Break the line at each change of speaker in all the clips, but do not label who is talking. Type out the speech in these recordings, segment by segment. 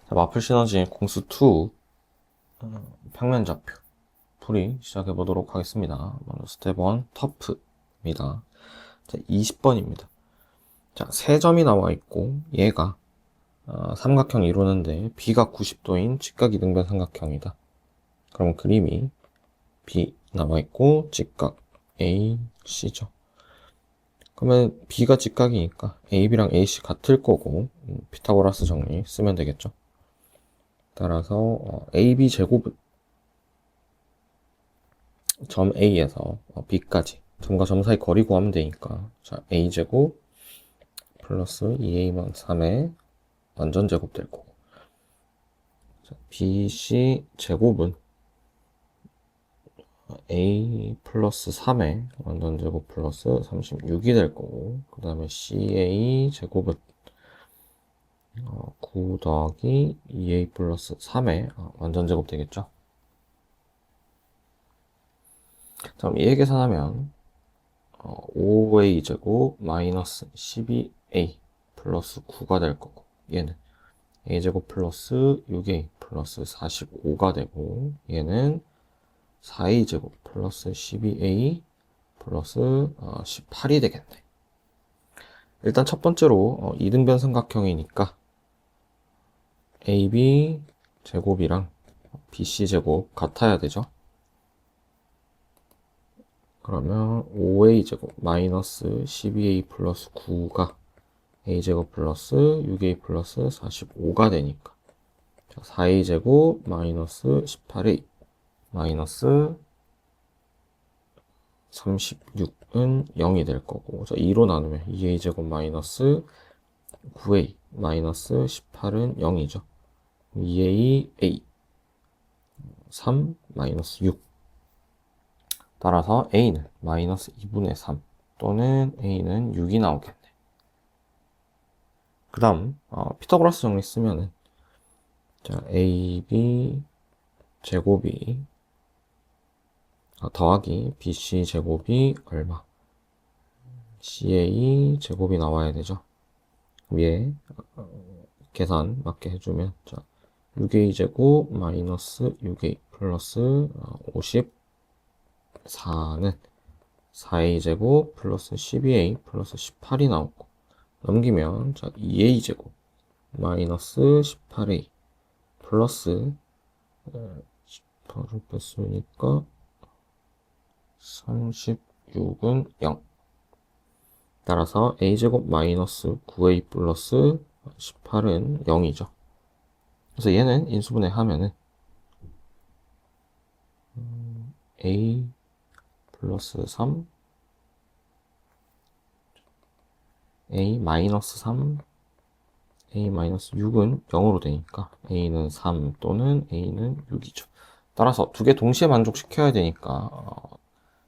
자, 마플 시너지 공수 2 평면 좌표 풀이 시작해 보도록 하겠습니다. 먼저 스텝 1 터프입니다. 자, 20번입니다. 자, 세 점이 나와 있고 얘가 삼각형 이루는데 B가 90도인 직각 이등변 삼각형이다. 그럼 그림이 B 나와 있고 직각 A, C죠. 그러면 B가 직각이니까 AB랑 AC 같을 거고 피타고라스 정리 쓰면 되겠죠. 따라서 AB 제곱은 점 A에서 B까지 점과 점 사이 거리 구하면 되니까 자 A제곱 플러스 2A-3의 완전제곱 될 거고 자, BC 제곱은 A 플러스 3의 완전제곱 플러스 36이 될 거고 그 다음에 CA 제곱은 9 더하기 2A 플러스 3의 완전제곱 되겠죠. 그럼 얘 계산하면 5A 제곱 마이너스 12A 플러스 9가 될 거고 얘는 A제곱 플러스 6A 플러스 45가 되고 얘는 4A 제곱 플러스 12A 플러스 18이 되겠네. 일단 첫 번째로 이등변 삼각형이니까 AB 제곱이랑 BC 제곱 같아야 되죠. 그러면 5A 제곱 마이너스 12A 플러스 9가 A제곱 플러스 6A 플러스 45가 되니까 4A 제곱 마이너스 18A 마이너스 36은 0이 될 거고 2로 나누면 2A 제곱 마이너스 9A 마이너스 18은 0이죠. 2A A 3 마이너스 6 따라서 A는 마이너스 2분의 3 또는 A는 6이 나오겠네. 그 다음 피타고라스 정리 쓰면은 자 AB 제곱이 더하기 BC 제곱이 얼마 CA 제곱이 나와야 되죠. 위에 계산 맞게 해주면 자 6A 제곱 마이너스 6A 플러스 54는 4A 제곱 플러스 12A 플러스 18이 나오고 넘기면 자 2A 제곱 마이너스 18A 플러스 18을 뺐으니까 36은 0 따라서 A제곱 마이너스 9A 플러스 18은 0이죠. 그래서 얘는 인수분해 하면은 A 플러스 3 A 마이너스 3 A 마이너스 6은 0으로 되니까 A는 3 또는 A는 6이죠. 따라서 두 개 동시에 만족시켜야 되니까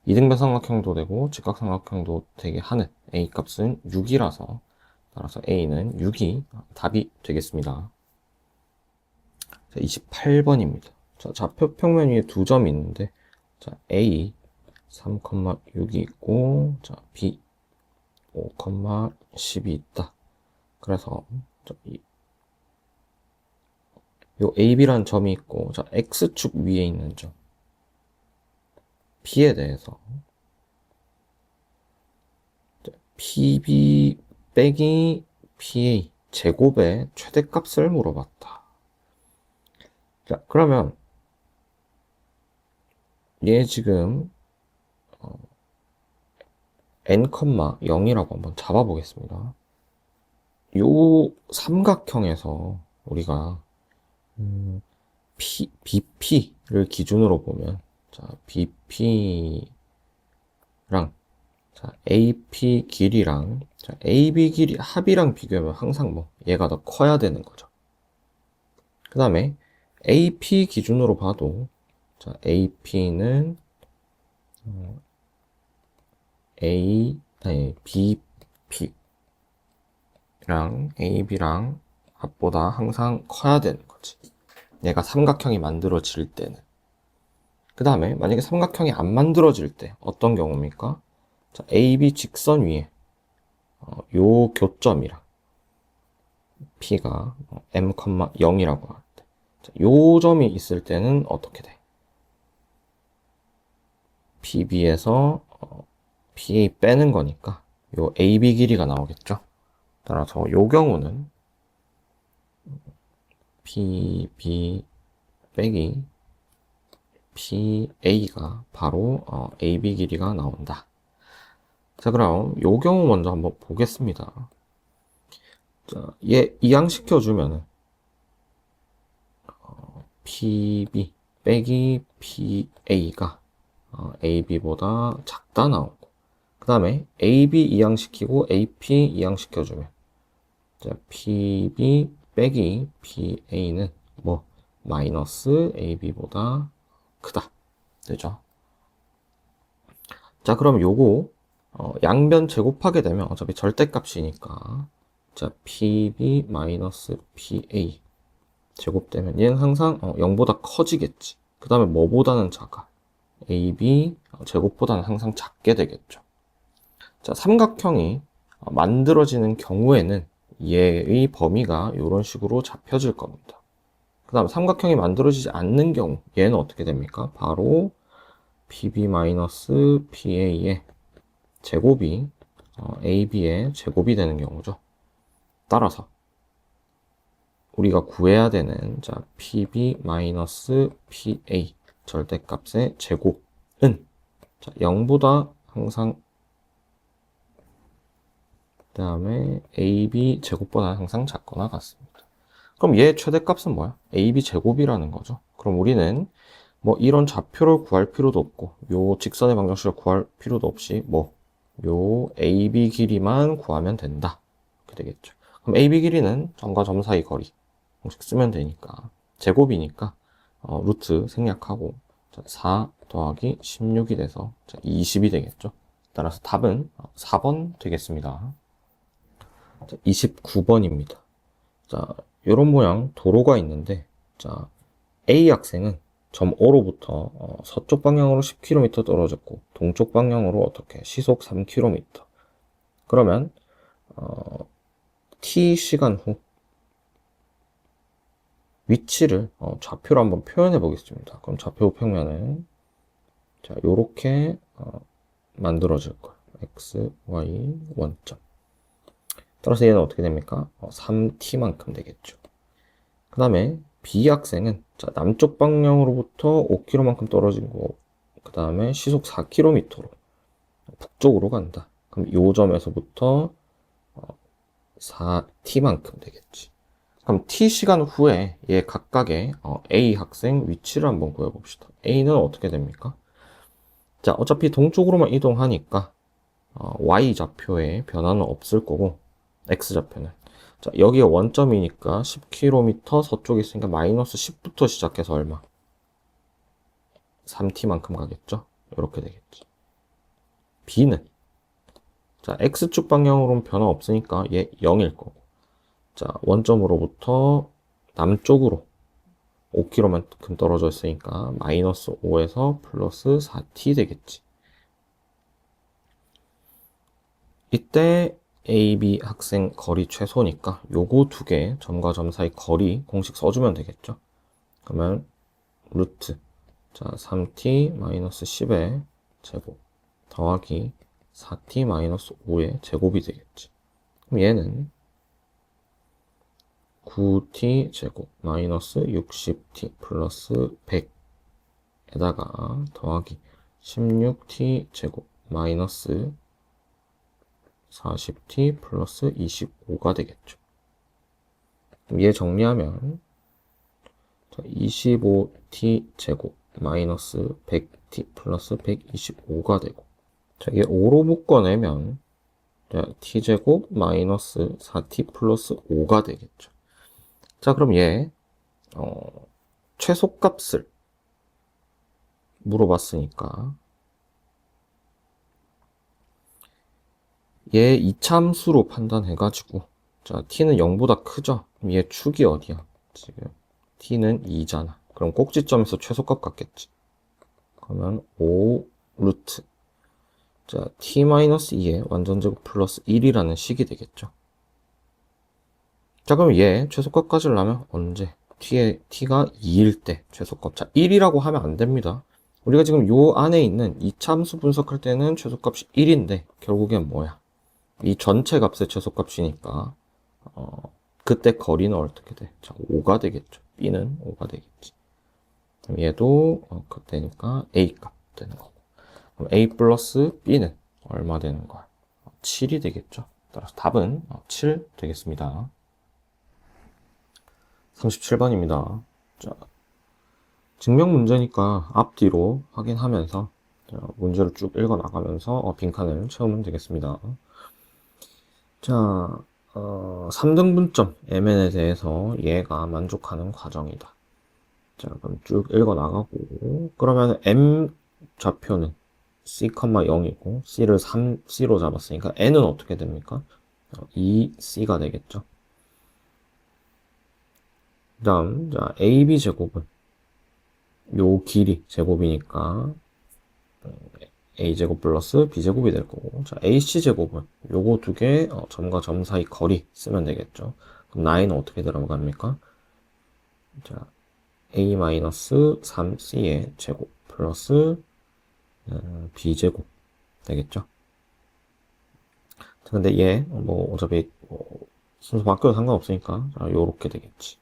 이등변 삼각형도 되고 직각삼각형도 되게 하는 A 값은 6이라서 따라서 A는 6이 답이 되겠습니다. 자, 28번입니다. 자, 좌표 평면 위에 두 점이 있는데 자, A 3,6이 있고 자, B 5,10이 있다. 그래서 요 AB라는 점이 있고 자, X축 위에 있는 점 P에 대해서 PB 빼기 PA 제곱의 최대값을 물어봤다. 자, 그러면 얘 지금 n,0이라고 한번 잡아보겠습니다. 요 삼각형에서 우리가 BP를 기준으로 보면 자, BP랑 자, AP 길이랑 자, AB 길이 합이랑 비교하면 항상 뭐 얘가 더 커야 되는 거죠. 그 다음에 AP 기준으로 봐도 자, AP는 BP랑 AB랑 합보다 항상 커야 되는 거지. 얘가 삼각형이 만들어질 때는. 그 다음에 만약에 삼각형이 안 만들어질 때 어떤 경우입니까? 자, AB 직선 위에 요 교점이랑 P가 m, 0이라고 할 때. 자, 요 점이 있을 때는 어떻게 돼? BB에서 BA 빼는 거니까 요 AB 길이가 나오겠죠? 따라서 요 경우는 PB 빼기 PA가 바로 AB 길이가 나온다. 자, 그럼 요 경우 먼저 한번 보겠습니다. 자, 얘 이항시켜주면은 PB 빼기 PA가 AB보다 작다 나오고, 그 다음에 AB 이항시키고 AP 이항시켜주면 자, PB 빼기 PA는 뭐 마이너스 AB보다 크다 되죠. 자, 그럼 요거 양변 제곱하게 되면 어차피 절대값이니까 자, PB 마이너스 PA 제곱되면 얘는 항상 0보다 커지겠지. 그 다음에 뭐보다는 작아? AB 제곱보다는 항상 작게 되겠죠. 자, 삼각형이 만들어지는 경우에는 얘의 범위가 이런 식으로 잡혀질 겁니다. 그 다음 삼각형이 만들어지지 않는 경우 얘는 어떻게 됩니까? 바로 PB-PA의 제곱이 AB의 제곱이 되는 경우죠. 따라서 우리가 구해야 되는 자 PB-PA 절대값의 제곱은 자 0보다 항상 그 다음에 AB 제곱보다 항상 작거나 같습니다. 그럼 얘 최대값은 뭐야? AB 제곱이라는 거죠. 그럼 우리는 뭐 이런 좌표를 구할 필요도 없고 요 직선의 방정식을 구할 필요도 없이 뭐 요 AB 길이만 구하면 된다. 이렇게 되겠죠. 그럼 AB 길이는 점과 점 사이 거리 공식 쓰면 되니까 제곱이니까 루트 생략하고 4 더하기 16이 돼서 20이 되겠죠. 따라서 답은 4번 되겠습니다. 29번입니다. 자, 이런 모양 도로가 있는데 자, A 학생은 점 O로부터 서쪽 방향으로 10km 떨어졌고 동쪽 방향으로 어떻게 시속 3km. 그러면 T 시간 후 위치를 좌표로 한번 표현해 보겠습니다. 그럼 좌표 평면은 자, 요렇게 만들어질 거예요. X, Y, 원점. 따라서 얘는 어떻게 됩니까? 3t만큼 되겠죠. 그 다음에 B 학생은 자, 남쪽 방향으로부터 5km만큼 떨어진 거, 그 다음에 시속 4km로 북쪽으로 간다. 그럼 요 점에서부터 4t만큼 되겠지. 그럼 t 시간 후에 얘 각각의 A 학생 위치를 한번 구해봅시다. A는 어떻게 됩니까? 자, 어차피 동쪽으로만 이동하니까 Y 좌표에 변화는 없을 거고 X 좌표는 자, 여기가 원점이니까 10km 서쪽에 있으니까 마이너스 10부터 시작해서 얼마? 3t만큼 가겠죠? 이렇게 되겠지. B는 자, X축 방향으로는 변화 없으니까 얘 0일 거고 자, 원점으로부터 남쪽으로 5km만큼 떨어져 있으니까 마이너스 5에서 플러스 4t 되겠지. 이때 AB 학생 거리 최소니까 요거 두 개 점과 점 사이 거리 공식 써주면 되겠죠. 그러면 루트 자 3t 마이너스 10의 제곱 더하기 4t 마이너스 5의 제곱이 되겠지. 그럼 얘는 9t 제곱 마이너스 60t 플러스 100에다가 더하기 16t 제곱 마이너스 40t 플러스 25가 되겠죠. 그럼 얘 정리하면 25t 제곱 마이너스 100t 플러스 125가 되고 자, 이게 5로 묶어내면 t 제곱 마이너스 4t 플러스 5가 되겠죠. 자, 그럼 얘 최소값을 물어봤으니까 얘 이참수로 판단해가지고 자 t는 0보다 크죠? 그럼 얘 축이 어디야? 지금 t는 2잖아. 그럼 꼭지점에서 최소값 같겠지. 그러면 5 루트 자 t-2의 완전제곱 플러스 1이라는 식이 되겠죠. 자, 그럼 얘 최소값 가지려면 언제? t가 2일 때 최소값. 자, 1이라고 하면 안 됩니다. 우리가 지금 요 안에 있는 이 참수 분석할 때는 최소값이 1인데 결국엔 뭐야? 이 전체 값의 최소값이니까 그때 거리는 어떻게 돼? 자, 5가 되겠죠. b는 5가 되겠지. 그럼 얘도 그때니까 a 값 되는 거고. 그럼 a 플러스 b는 얼마 되는 거야? 7이 되겠죠. 따라서 답은 7 되겠습니다. 37번입니다. 자, 증명 문제니까 앞뒤로 확인하면서 문제를 쭉 읽어 나가면서 빈칸을 채우면 되겠습니다. 자, 3등분점 mn에 대해서 얘가 만족하는 과정이다. 자, 그럼 쭉 읽어 나가고 그러면 m 좌표는 c, 0이고 c를 3c로 잡았으니까 n은 어떻게 됩니까? 2c가 되겠죠. 그 다음, 자, ab 제곱은 요 길이 제곱이니까 a제곱 플러스 b제곱이 될 거고, 자, ac 제곱은 요거 두 개 점과 점 사이 거리 쓰면 되겠죠. 그럼 나이는 어떻게 들어갑니까? 자, a-3c의 제곱 플러스 b제곱 되겠죠. 자, 근데 얘 뭐 어차피 순서 바뀌어도 상관없으니까 자, 요렇게 되겠지.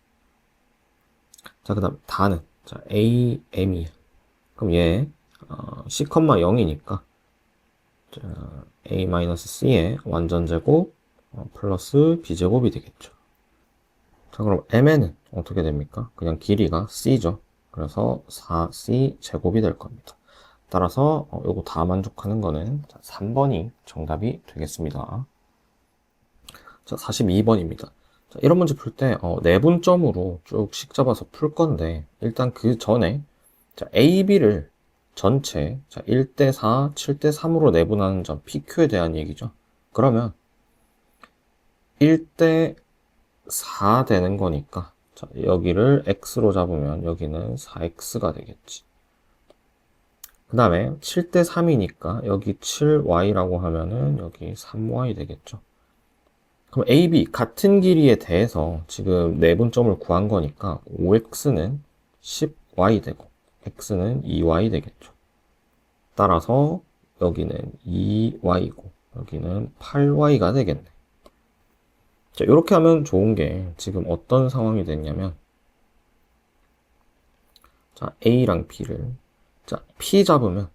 자, 그 다음 다는 자, am이야. 그럼 얘 c, 0이니까 a-c의 완전제곱 플러스 b제곱이 되겠죠. 자, 그럼 mn은 어떻게 됩니까? 그냥 길이가 c죠. 그래서 4c 제곱이 될 겁니다. 따라서 요거 다 만족하는 거는 3번이 정답이 되겠습니다. 자, 42번입니다. 자, 이런 문제 풀 때 내분점으로 쭉 식 잡아서 풀 건데 일단 그 전에 자, A, B를 전체 자, 1대4, 7대3으로 내분하는 점 PQ에 대한 얘기죠. 그러면 1대4 되는 거니까 자, 여기를 X로 잡으면 여기는 4X가 되겠지. 그 다음에 7대3이니까 여기 7Y라고 하면은 여기 3Y 되겠죠. 그럼 AB 같은 길이에 대해서 지금 내분점을 구한 거니까 5X는 10Y 되고 X는 2Y 되겠죠. 따라서 여기는 2Y고 여기는 8Y가 되겠네. 자, 이렇게 하면 좋은 게 지금 어떤 상황이 됐냐면 자, A랑 B를 자, P 잡으면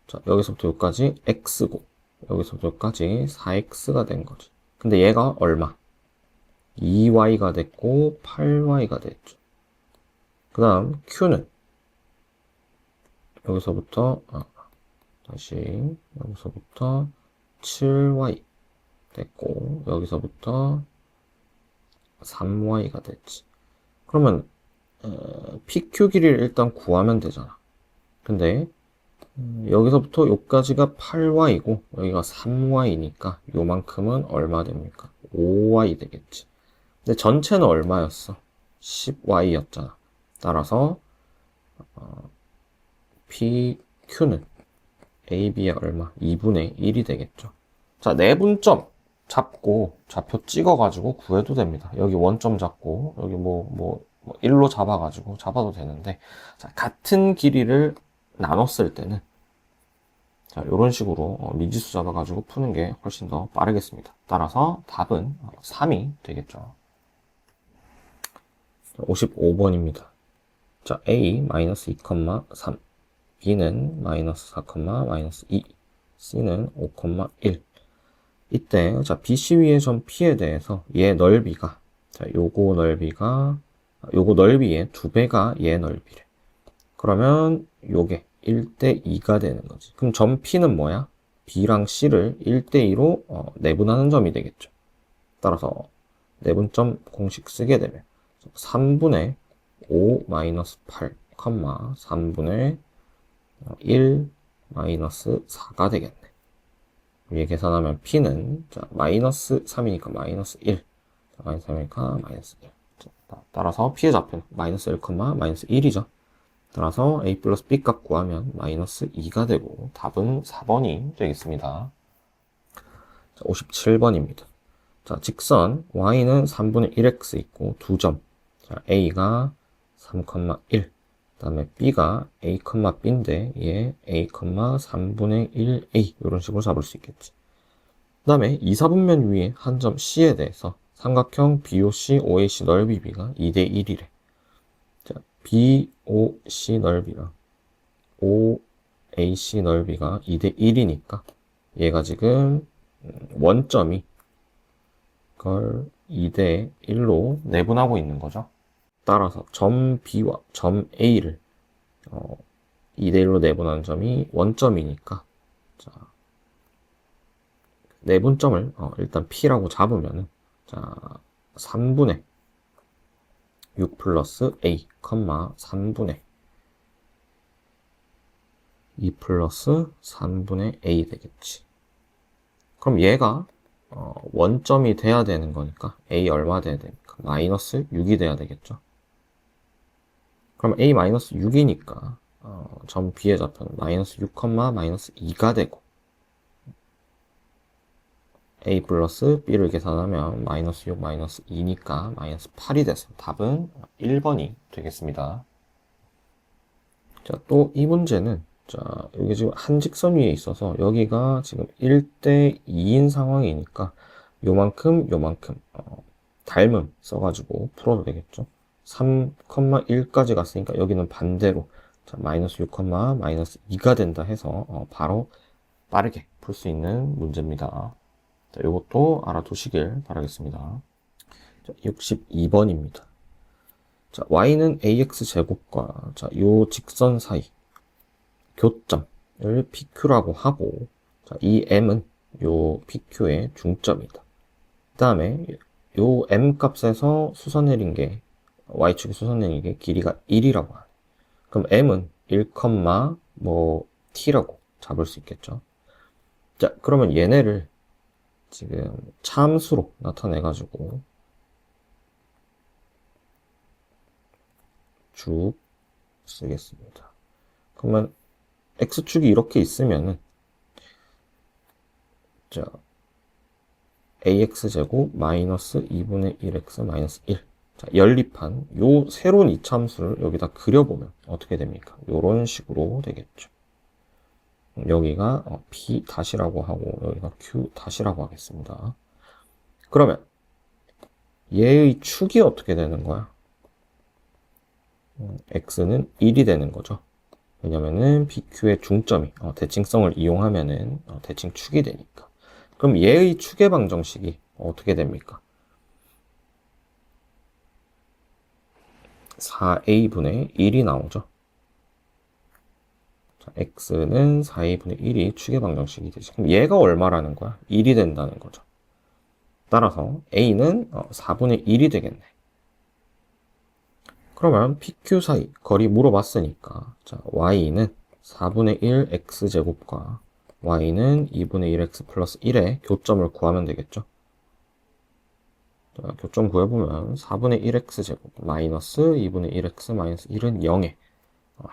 자, 여기서부터 여기까지 X고 여기서부터 여기까지 4X가 된 거지. 근데 얘가 얼마? 2Y가 됐고 8Y가 됐죠. 그 다음 Q는 여기서부터 다시 여기서부터 7Y 됐고 여기서부터 3Y가 됐지. 그러면 PQ 길이를 일단 구하면 되잖아. 근데 여기서부터 여기까지가 8Y고 여기가 3Y니까 요만큼은 얼마 됩니까? 5Y 되겠지. 근데 전체는 얼마였어? 10Y였잖아. 따라서 PQ는 AB의 얼마? 2분의 1이 되겠죠. 자, 내분점 잡고 좌표 찍어가지고 구해도 됩니다. 여기 원점 잡고 여기 뭐 1로 잡아가지고 잡아도 되는데 자, 같은 길이를 나눴을 때는 자, 이런 식으로 미지수 잡아가지고 푸는 게 훨씬 더 빠르겠습니다. 따라서 답은 3이 되겠죠. 55번입니다. 자, A-2,3 B는 -4,-2 C는 5,1 이때 자 BC 위의 점 P에 대해서 얘 넓이가 자 요거 넓이가 요거 넓이의 2배가 얘 넓이래. 그러면 요게 1대2가 되는 거지. 그럼 점 P는 뭐야? B랑 C를 1대2로 내분하는 점이 되겠죠. 따라서 내분점 공식 쓰게 되면 3분의 5 8, 3분의 1 4가 되겠네. 위에 계산하면 P는 자, 마이너스 3이니까 마이너스 1. 자, 마이너스 3이니까 마이너스 1. 자, 따라서 P의 좌표는 마이너스 1, 마이너스 1이죠. 따라서 A 플러스 B 값 구하면 마이너스 2가 되고 답은 4번이 되겠습니다. 자, 57번입니다. 자, 직선 y는 3분의 1x 있고 2점. 자, a가 3,1. 그 다음에 b가 a, b인데 얘 a, 3분의 1a 이런 식으로 잡을 수 있겠지. 그 다음에 2, 4분면 위에 한 점 c에 대해서 삼각형 BOC, OAC 넓이 b가 2대 1이래. 자, BOC 넓이랑 OAC 넓이가 2대 1이니까 얘가 지금 원점이 그걸 2대 1로 내분하고 있는 거죠. 따라서 점 B와 점 A를 2대 1로 내분하는 점이 원점이니까 자, 내분점을 일단 P라고 잡으면은 자 3분의 6 플러스 A, 3분의 2 플러스 3분의 A 되겠지. 그럼 얘가 원점이 돼야 되는 거니까 A 얼마 돼야 됩니까? 마이너스 6이 돼야 되겠죠. 그럼 A 마이너스 6이니까 점 B의 좌표는 마이너스 6, 마이너스 2가 되고 A 플러스 B를 계산하면 마이너스 6, 마이너스 2니까 마이너스 8이 돼서 답은 1번이 되겠습니다. 자, 또 이 문제는 자, 여기 지금 한 직선 위에 있어서 여기가 지금 1대 2인 상황이니까 요만큼 닮음 써가지고 풀어도 되겠죠. 3,1까지 갔으니까 여기는 반대로 자, 마이너스 6, 마이너스 2가 된다 해서 바로 빠르게 풀 수 있는 문제입니다. 자, 이것도 알아두시길 바라겠습니다. 자, 62번입니다. 자, y는 ax 제곱과 자, 요 직선 사이 교점을 PQ라고 하고 자, 이 M은 요 PQ의 중점이다. 그 다음에 요 M 값에서 수선내린 게 Y축에 수선내린 게 길이가 1이라고 하네. 그럼 M은 1, T라고 잡을 수 있겠죠. 자, 그러면 얘네를 지금 참수로 나타내가지고 쭉 쓰겠습니다. 그러면 X축이 이렇게 있으면은 자 AX제곱 마이너스 2분의 1X 마이너스 1 자, 연립한 요 새로운 이참수를 여기다 그려보면 어떻게 됩니까? 요런 식으로 되겠죠. 여기가 P 다시라고 하고 여기가 Q 다시라고 하겠습니다. 그러면 얘의 축이 어떻게 되는 거야? X는 1이 되는 거죠. 왜냐면은 PQ의 중점이 대칭성을 이용하면은 대칭 축이 되니까. 그럼 얘의 축의 방정식이 어떻게 됩니까? 4a분의 1이 나오죠. 자, x는 4a분의 1이 축의 방정식이 되지. 그럼 얘가 얼마라는 거야? 1이 된다는 거죠. 따라서 a는 4분의 1이 되겠네. 그러면 PQ 사이 거리 물어봤으니까 자, y는 4분의 1 x제곱과 y는 2분의 1x 플러스 1의 교점을 구하면 되겠죠. 자, 교점 구해보면 4분의 1x제곱 마이너스 2분의 1x 마이너스 1은 0에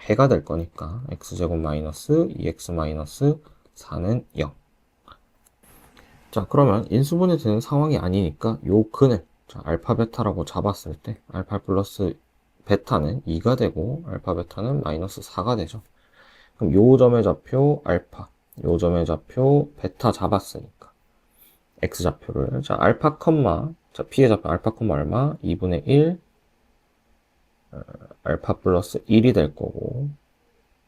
해가 될 거니까 x제곱 마이너스 2x 마이너스 4는 0. 자, 그러면 인수분해 되는 상황이 아니니까 요 근을 자, 알파 베타라고 잡았을 때 알파 플러스 베타는 2가 되고 알파 베타는 마이너스 4가 되죠. 그럼 요 점의 좌표 알파, 요 점의 좌표 베타 잡았으니까 x좌표를 자 알파 자 p의 좌표 알파 얼마? 2분의 1 알파 플러스 1이 될 거고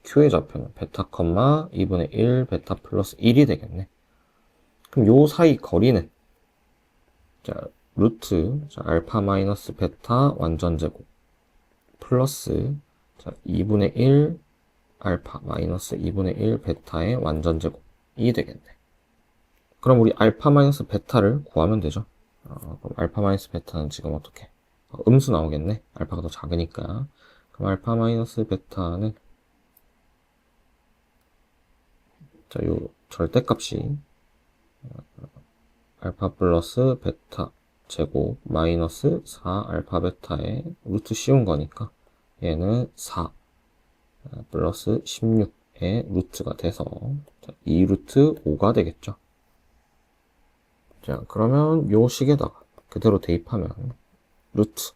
q의 좌표는 베타 2분의 1 베타 플러스 1이 되겠네. 그럼 요 사이 거리는 자 루트 자 알파 마이너스 베타 완전 제곱 플러스 자 2분의 1 알파 마이너스 2분의 1 베타의 완전 제곱이 되겠네. 그럼 우리 알파 마이너스 베타를 구하면 되죠. 그럼 알파 마이너스 베타는 지금 어떻게? 음수 나오겠네. 알파가 더 작으니까. 그럼 알파 마이너스 베타는 자, 요 절대값이 알파 플러스 베타 제곱 마이너스 4 알파 베타의 루트 씌운 거니까 얘는 4 플러스 16의 루트가 돼서 2루트 5가 되겠죠. 자, 그러면 요 식에다가 그대로 대입하면 루트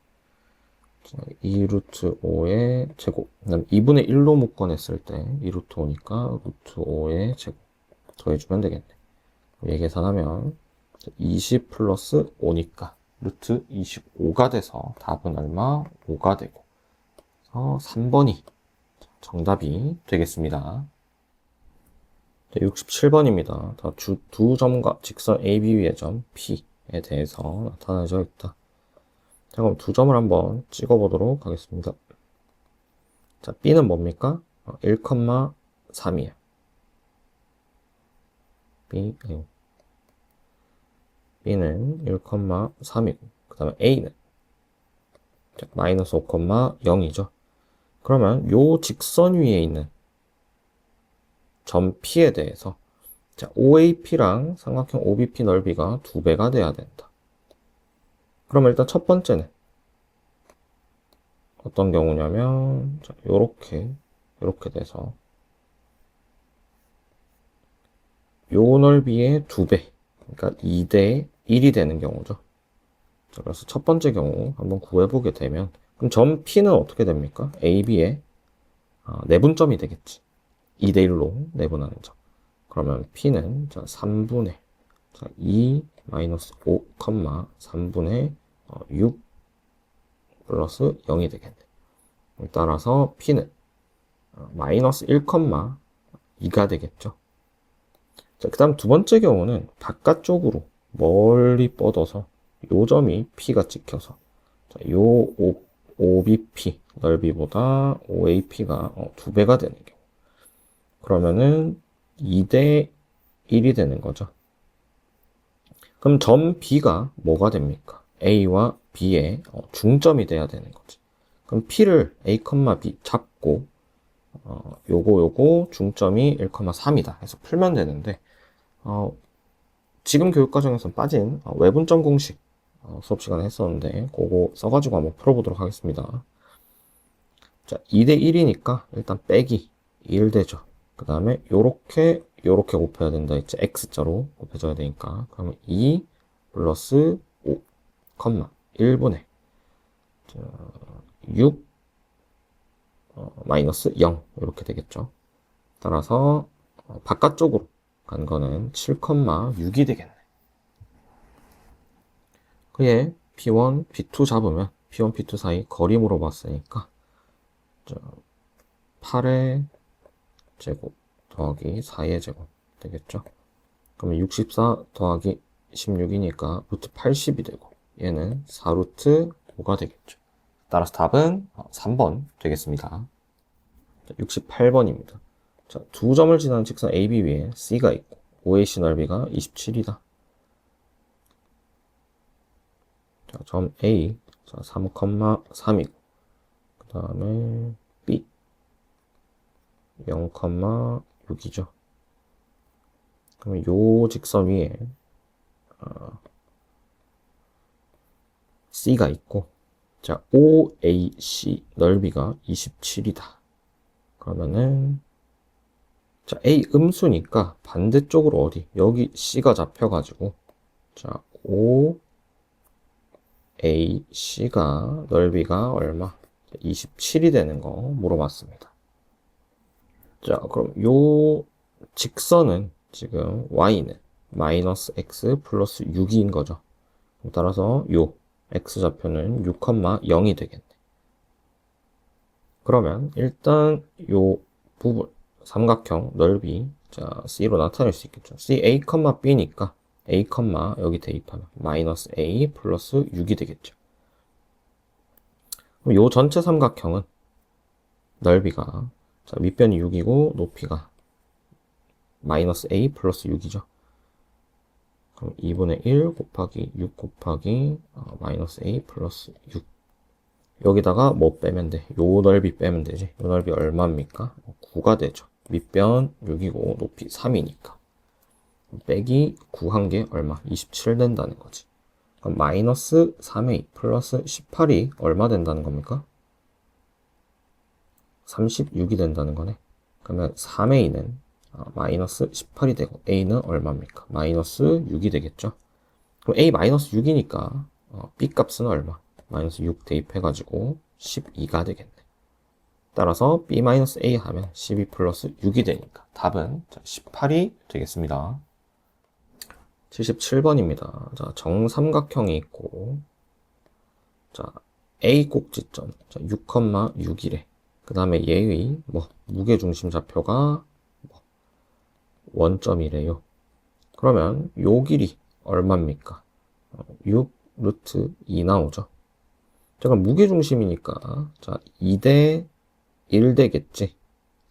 2 루트 5의 제곱. 그다음 2분의 1로 묶어냈을 때 2 루트 5니까 루트 5의 제곱 더해주면 되겠네. 얘 계산하면 20 플러스 5니까 루트 25가 돼서 답은 얼마? 5가 되고. 그래서 3번이 정답이 되겠습니다. 67번입니다. 두 점과 직선 AB 위의 점 P에 대해서 나타나져 있다. 자, 그럼 두 점을 한번 찍어보도록 하겠습니다. 자, B는 뭡니까? 1,3이에요. B는 1,3이고, 그 다음에 A는 마이너스 5,0이죠. 그러면 요 직선 위에 있는 점 P에 대해서 자, OAP랑 삼각형 OBP 넓이가 2배가 돼야 된다. 그러면 일단 첫 번째는 어떤 경우냐면 자, 요렇게 돼서 요 넓이의 2배, 그러니까 2대 1이 되는 경우죠. 자, 그래서 첫 번째 경우 한번 구해보게 되면 그럼 점 P는 어떻게 됩니까? AB의 내분점이 되겠지. 2대 1로 내분하는 점. 그러면 P는 자, 3분의 2 마이너스 5, 3분의 6 플러스 0이 되겠네. 따라서 P는 마이너스 1,2가 되겠죠. 자, 그 다음 두 번째 경우는 바깥쪽으로 멀리 뻗어서 요 점이 P가 찍혀서 자, 요 OBP 넓이보다 OAP가 2배가 되는 경우. 그러면은 2대 1이 되는 거죠. 그럼 점 B가 뭐가 됩니까? A와 B의 중점이 돼야 되는 거지. 그럼 P를 A, B 잡고 요거 중점이 1,3이다 해서 풀면 되는데 지금 교육과정에서 빠진 외분점 공식 수업 시간에 했었는데 그거 써가지고 한번 풀어보도록 하겠습니다. 자, 2대 1이니까 일단 빼기 1 되죠. 그 다음에 요렇게 곱해야 된다 했지. X자로 곱해줘야 되니까. 그러면 2 플러스 5, 1분의 6 마이너스 0 이렇게 되겠죠. 따라서 바깥쪽으로 간 거는 7,6이 되겠네. 그에 P1, P2 잡으면 P1, P2 사이 거리 물어봤으니까 8의 제곱 더하기 4의 제곱 되겠죠. 그러면 64 더하기 16이니까 루트 80이 되고 얘는 4루트 5가 되겠죠. 따라서 답은 3번 되겠습니다. 68번입니다. 자, 두 점을 지나는 직선 AB 위에 C가 있고 OAC 넓이가 27이다. 자, 점 A 3,3이고 그 다음에 B 0,6이죠. 그러면 요 직선 위에 C가 있고 자, OAC 넓이가 27이다. 그러면은 자, A 음수니까 반대쪽으로 어디? 여기 C가 잡혀가지고 자, OAC가 넓이가 얼마? 27이 되는 거 물어봤습니다. 자, 그럼 요 직선은 지금 Y는 마이너스 X 플러스 6인 거죠. 따라서 요 X좌표는 6,0이 되겠네. 그러면 일단 요 부분 삼각형 넓이 자 C로 나타낼 수 있겠죠. C A, B니까 A, 여기 대입하면 마이너스 A 플러스 6이 되겠죠. 그럼 요 전체 삼각형은 넓이가 자 밑변이 6이고 높이가 마이너스 A 플러스 6이죠. 그럼 2분의 1 곱하기 6 곱하기 마이너스 A 플러스 6 여기다가 뭐 빼면 돼? 요 넓이 빼면 되지. 요 넓이 얼마입니까? 9가 되죠. 밑변 6이고 높이 3이니까 빼기 9 한 게 얼마? 27 된다는 거지. 그럼 마이너스 3A 플러스 18이 얼마 된다는 겁니까? 36이 된다는 거네. 그러면 3A는 마이너스 18이 되고 A는 얼마입니까? 마이너스 6이 되겠죠. 그럼 A-6이니까 B 값은 얼마? 마이너스 6 대입해가지고 12가 되겠네. 따라서 B-A 하면 12 플러스 6이 되니까 답은 18이 되겠습니다. 77번입니다. 자, 정삼각형이 있고, 자, A 꼭지점, 자, 6,6이래. 그 다음에 얘의 무게중심 좌표가 원점이래요. 그러면 요 길이 얼마입니까? 6 루트 2 나오죠. 자, 그럼 무게중심이니까, 자, 2대 1 되겠지.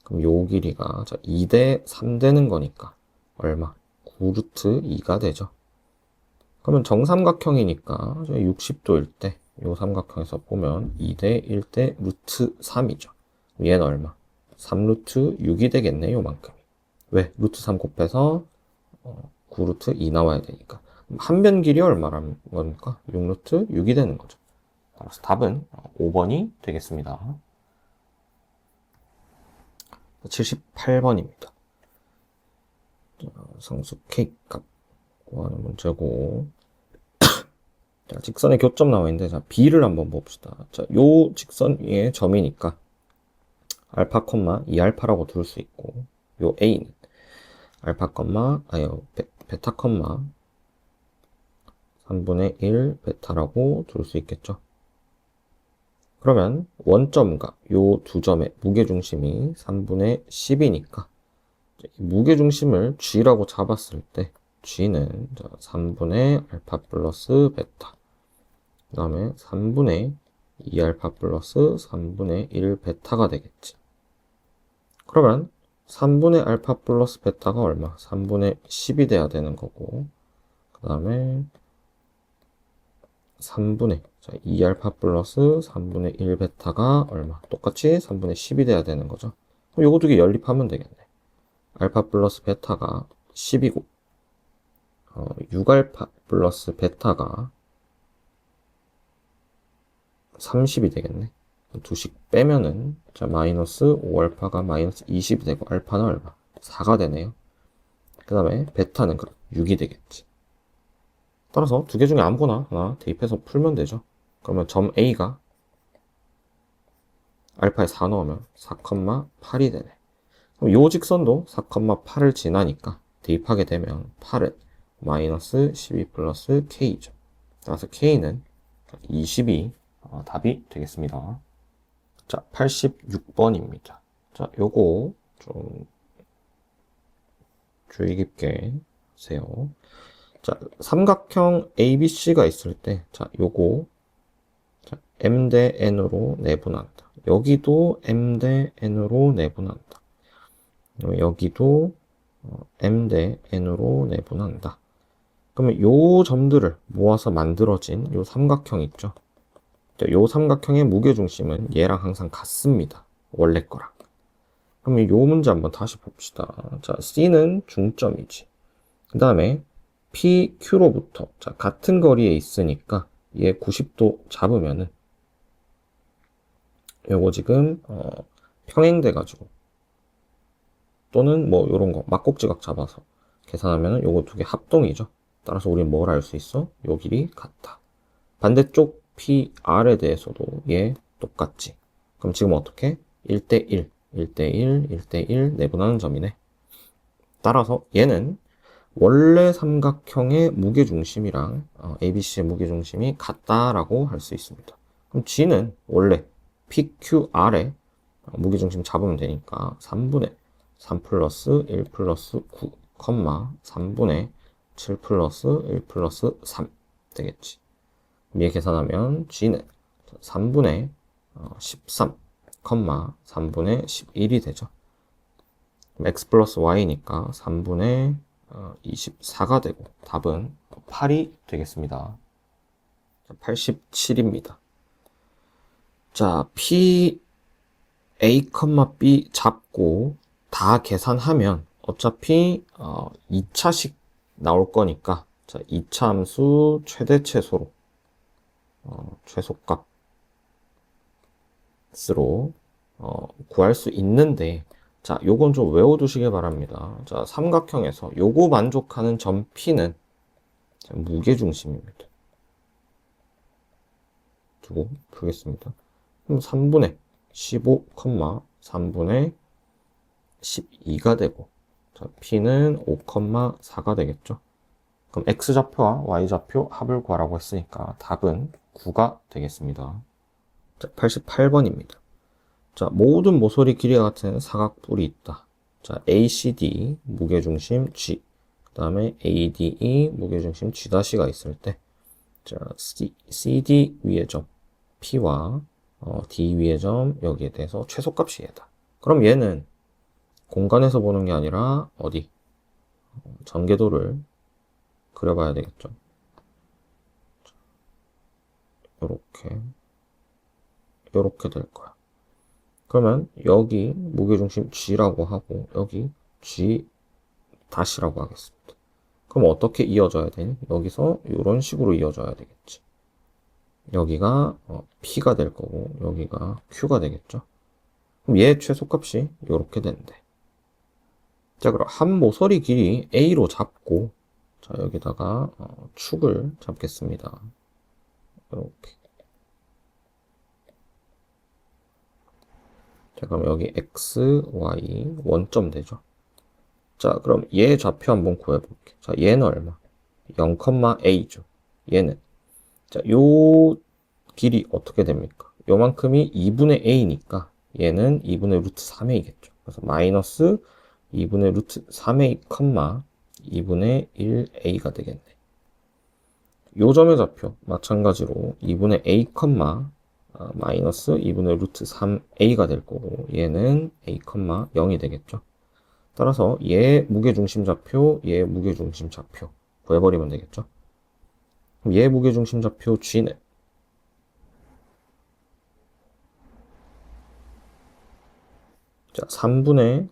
그럼 요 길이가, 자, 2대 3 되는 거니까, 얼마? 9 루트 2가 되죠. 그러면 정삼각형이니까, 60도일 때, 요 삼각형에서 보면 2대 1대 루트 3이죠. 얘는 얼마? 3 루트 6이 되겠네, 요만큼. 왜? 루트 3 곱해서 9 루트 2 나와야 되니까. 한 변 길이 얼마라는 겁니까? 6 루트 6이 되는 거죠. 그래서 답은 5번이 되겠습니다. 78번입니다. 상수 K 값 구하는 문제고, 자, 직선의 교점 나와 있는데, 자, B를 한번 봅시다. 자, 요 직선 위에 점이니까, 알파, 2알파라고 둘 수 있고, 요 A는 알파, 베타, 3분의 1 베타라고 둘 수 있겠죠. 그러면 원점과 요 두 점의 무게중심이 3분의 10이니까, 무게중심을 G라고 잡았을 때, G는 3분의 알파 플러스 베타, 그 다음에 3분의 2알파 플러스 3분의 1 베타가 되겠지. 그러면 3분의 알파 플러스 베타가 얼마? 3분의 10이 돼야 되는 거고, 그 다음에 3분의 2알파 플러스 3분의 1 베타가 얼마? 똑같이 3분의 10이 돼야 되는 거죠. 그럼 요거 두 개 연립하면 되겠네. 알파 플러스 베타가 10이고, 6알파 플러스 베타가 30이 되겠네. 두씩 빼면은, 자, 마이너스 5알파가 마이너스 20이 되고, 알파는 얼마? 4가 되네요. 그 다음에 베타는 그럼 6이 되겠지. 따라서 두 개 중에 아무거나 하나 대입해서 풀면 되죠. 그러면 점 A가 알파에 4 넣으면 4,8이 되네. 그럼 요 직선도 4,8을 지나니까 대입하게 되면 8은 마이너스 12 플러스 K죠. 따라서 K는 20이 답이 되겠습니다. 자, 86번입니다. 자, 요거 좀 주의 깊게 하세요. 자, 삼각형 ABC가 있을 때, 자, 요거, 자, M 대 N으로 내분한다. 여기도 M 대 N으로 내분한다. 여기도 M 대 N으로 내분한다. 그러면 요 점들을 모아서 만들어진 요 삼각형 있죠? 자, 요 삼각형의 무게중심은 얘랑 항상 같습니다. 원래 거랑. 그러면 요 문제 한번 다시 봅시다. 자, C는 중점이지. 그 다음에 PQ로부터, 자, 같은 거리에 있으니까 얘 90도 잡으면은 요거 지금 평행돼가지고 또는 뭐 요런 거 막곡지각 잡아서 계산하면은 요거 두 개 합동이죠. 따라서 우리는 뭘 알 수 있어? 요 길이 같다. 반대쪽 PR에 대해서도 얘 똑같지. 그럼 지금 어떻게? 1대1, 1대1, 1대1 내분하는 점이네. 따라서 얘는 원래 삼각형의 무게중심이랑 ABC의 무게중심이 같다라고 할 수 있습니다. 그럼 G는 원래 PQR의 무게중심 잡으면 되니까 3분의 3 플러스 1 플러스 9, 3분의 7 플러스 1 플러스 3 되겠지. 얘 계산하면 G는 3분의 13, 3분의 11이 되죠. X 플러스 Y니까 3분의 24가 되고 답은 8이 되겠습니다. 87입니다. 자, P, A, B 잡고 다 계산하면 어차피 2차식 나올 거니까 자, 2차 함수 최대 최소로 최소값으로 구할 수 있는데 자, 요건 좀 외워두시길 바랍니다. 자, 삼각형에서 요거 만족하는 점 P는 자, 무게중심입니다. 두고 풀겠습니다. 그럼 3분의 15, 3분의 12가 되고, 자, P는 5,4가 되겠죠. 그럼 X좌표와 Y좌표 합을 구하라고 했으니까 답은 9가 되겠습니다. 자, 88번입니다. 자, 모든 모서리 길이가 같은 사각뿔이 있다. 자, ACD 무게중심 G, 그 다음에 ADE 무게중심 G'가 있을 때, 자, CD 위의 점 P와 D 위의 점 여기에 대해서 최소값이 얘다. 그럼 얘는 공간에서 보는 게 아니라 어디? 전개도를 그려봐야 되겠죠. 요렇게 될 거야. 그러면 여기 무게중심 G라고 하고 여기 G 다시라고 하겠습니다. 그럼 어떻게 이어져야 되니? 여기서 이런 식으로 이어져야 되겠지. 여기가 P가 될 거고 여기가 Q가 되겠죠. 그럼 얘 최소값이 이렇게 된대. 자, 그럼 한 모서리 길이 A로 잡고 자, 여기다가 축을 잡겠습니다. 이렇게. 자, 그럼 여기 X, Y 원점 되죠. 자, 그럼 얘 좌표 한번 구해볼게. 자, 얘는 얼마? 0,A죠. 얘는. 자, 요 길이 어떻게 됩니까? 요만큼이 2분의 A니까 얘는 2분의 루트 3A겠죠. 그래서 마이너스 2분의 루트 3A, 2분의 1A가 되겠네. 요 점의 좌표 마찬가지로 2분의 A, 마이너스 2분의 루트 3A가 될 거고 얘는 A, 0이 되겠죠. 따라서 얘 무게중심 좌표, 얘 무게중심 좌표 구해버리면 되겠죠. 그럼 얘 무게중심 좌표 G는 자 3분의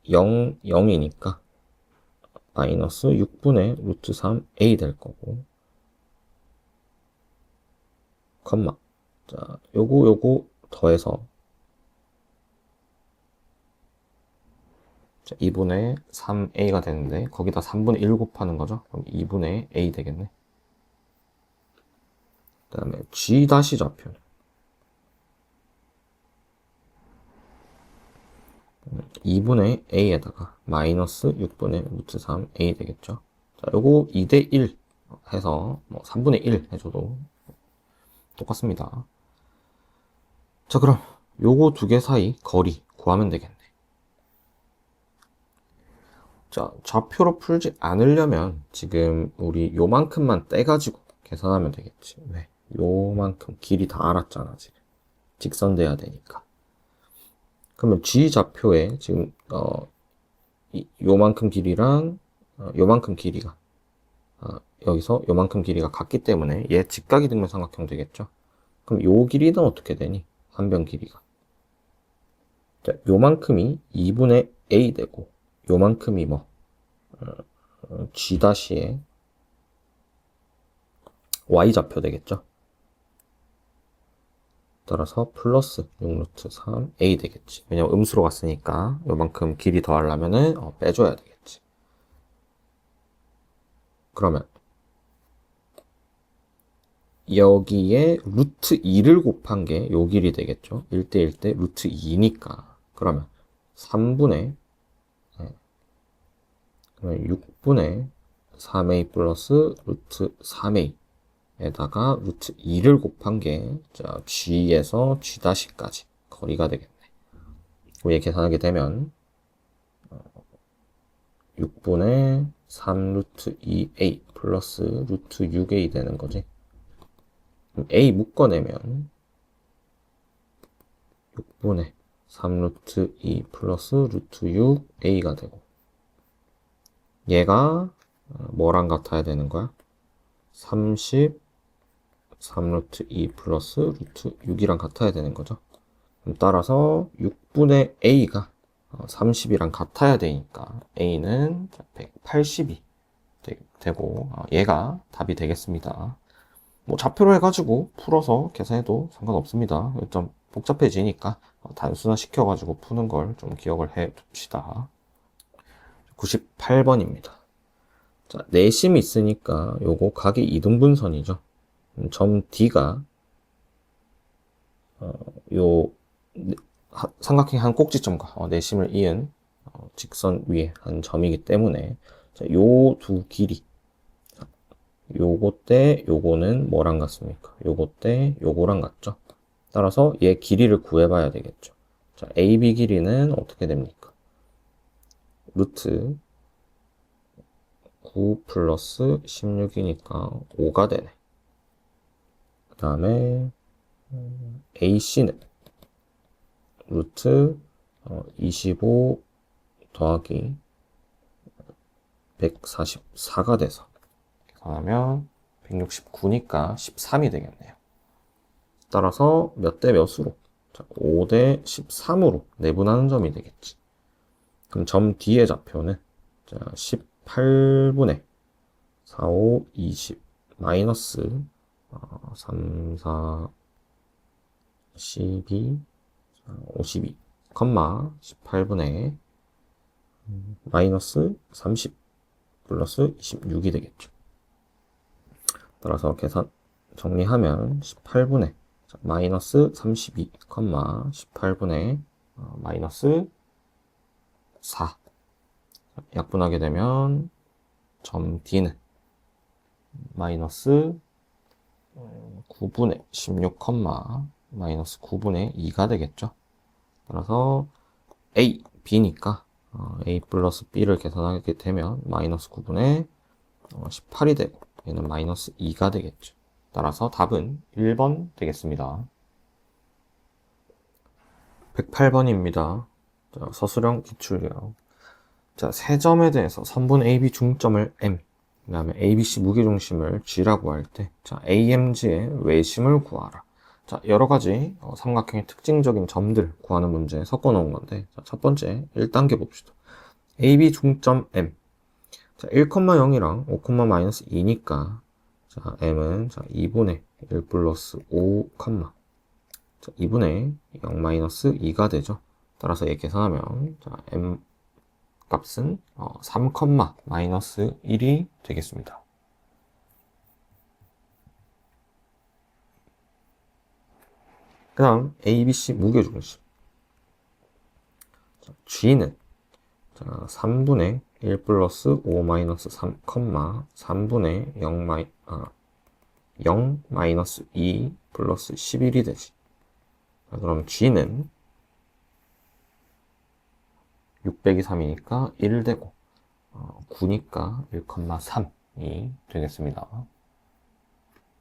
0이니까 마이너스 6분의 루트 3A 될 거고 자 요거 더해서 자, 2분의 3A가 되는데 거기다 3분의 1 곱하는 거죠. 그럼 2분의 A 되겠네. 그 다음에 G 다시 좌표는 2분의 A에다가 마이너스 6분의 루트 3A 되겠죠. 자, 요거 2대 1 해서 뭐 3분의 1 해줘도 똑같습니다. 자, 그럼 요거 두 개 사이 거리 구하면 되겠네. 자, 좌표로 풀지 않으려면 지금 우리 요만큼만 떼가지고 계산하면 되겠지. 왜? 요만큼 길이 다 알았잖아, 지금. 직선돼야 되니까. 그러면 G 좌표에 지금 요만큼 길이랑 요만큼 길이가 여기서 요만큼 길이가 같기 때문에 얘 직각이 등면 삼각형 되겠죠. 그럼 요 길이는 어떻게 되니? 한 변 길이가. 자, 요만큼이 2분의 A 되고 요만큼이 뭐 G 다시의 Y 좌표 되겠죠. 따라서 플러스 6루트 3A 되겠지. 왜냐면 음수로 갔으니까 요만큼 길이 더하려면은 빼줘야 되겠지. 그러면 여기에 루트 2를 곱한 게 요 길이 되겠죠. 1대 1대 루트 2니까. 그러면 3분의 6분의 3A 플러스 루트 3A에다가 루트 2를 곱한 게 자, G에서 G'까지 거리가 되겠네. 위에 계산하게 되면 6분의 3 루트 2A 플러스 루트 6A 되는 거지. A 묶어내면 6분의 3 루트 2 플러스 루트 6A가 되고 얘가 뭐랑 같아야 되는 거야? 33 루트 2 플러스 루트 6이랑 같아야 되는 거죠. 그럼 따라서 6분의 A가 30이랑 같아야 되니까 A는 180이 되고 얘가 답이 되겠습니다. 뭐 좌표로 해가지고 풀어서 계산해도 상관없습니다. 좀 복잡해지니까 단순화 시켜가지고 푸는 걸 좀 기억을 해 둡시다. 98번입니다. 자, 내심이 있으니까 요거 각의 이등분선이죠. 점 D가 요 삼각형 한 꼭지점과 내심을 이은 직선 위에 한 점이기 때문에 요 두 길이 요거 때 요거는 뭐랑 같습니까? 요거 때 요거랑 같죠? 따라서 얘 길이를 구해봐야 되겠죠. 자, AB 길이는 어떻게 됩니까? 루트 9 플러스 16이니까 5가 되네. 그 다음에 AC는 루트 25 더하기 144가 돼서 계산하면 169니까 13이 되겠네요. 따라서 몇 대 몇으로? 자, 5대 13으로 내분하는 점이 되겠지. 그럼 점 D의 좌표는 자, 18분의 4, 5, 20 마이너스 3, 4, 12, 52, 18분의 마이너스 30 플러스 26이 되겠죠. 따라서 계산 정리하면 18분의 마이너스 32, 18분의 마이너스 4 약분하게 되면 점 D는 마이너스 9분의 16, 마이너스 9분의 2가 되겠죠. 따라서 A, B니까 A 플러스 B를 계산하게 되면 마이너스 9분의 18이 되고 얘는 마이너스 2가 되겠죠. 따라서 답은 1번 되겠습니다. 108번입니다. 자, 서술형 기출이요. 자, 세 점에 대해서 선분 AB 중점을 M, 그 다음에 ABC 무게중심을 G라고 할 때, 자, AMG의 외심을 구하라. 자, 여러 가지 삼각형의 특징적인 점들 구하는 문제 섞어 놓은 건데, 자, 첫 번째 1단계 봅시다. AB 중점 M. 자, 1,0이랑 5,-2니까, 자, M은, 자, 2분의 1 플러스 5, 자, 2분의 0-2가 되죠. 따라서 얘 계산하면, 자, M 값은 3,-1이 되겠습니다. 그 다음, ABC 무게중심. 자, G는, 자, 3분의 1 플러스 5 마이너스 3, 3분의 0 마이너스 2 플러스 11이 되지. 자, 그럼 G는 600이 3이니까 1 되고 9니까 1,3이 되겠습니다.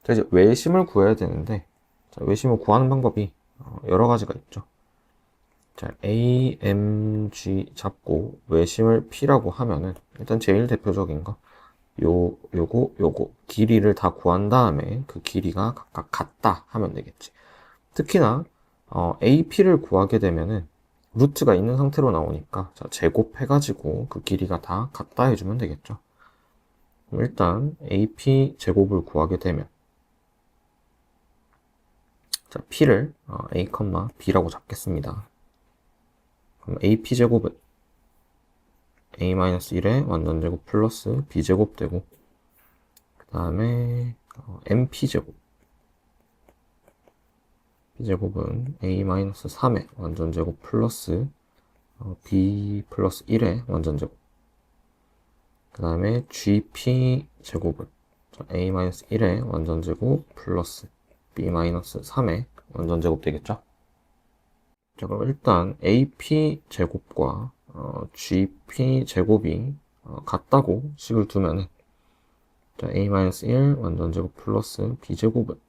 자, 이제 외심을 구해야 되는데 자, 외심을 구하는 방법이 여러 가지가 있죠. 자, AMG 잡고 외심을 P라고 하면은 일단 제일 대표적인 거 요거 길이를 다 구한 다음에 그 길이가 각각 같다 하면 되겠지. 특히나 AP를 구하게 되면은 루트가 있는 상태로 나오니까 자, 제곱해가지고 그 길이가 다 같다 해주면 되겠죠. 그럼 일단 AP 제곱을 구하게 되면 자, P를 A, B라고 잡겠습니다. 그럼 AP 제곱은 A-1의 완전제곱 플러스 B제곱 되고 그 다음에 MP 제곱 B제곱은 A-3의 완전제곱 플러스 B 플러스 1의 완전제곱 그 다음에 GP 제곱은 A-1의 완전제곱 플러스 B-3의 완전제곱 되겠죠? 자, 그럼 일단 AP 제곱과 GP 제곱이 같다고 식을 두면은 자, A-1 완전제곱 플러스 B제곱은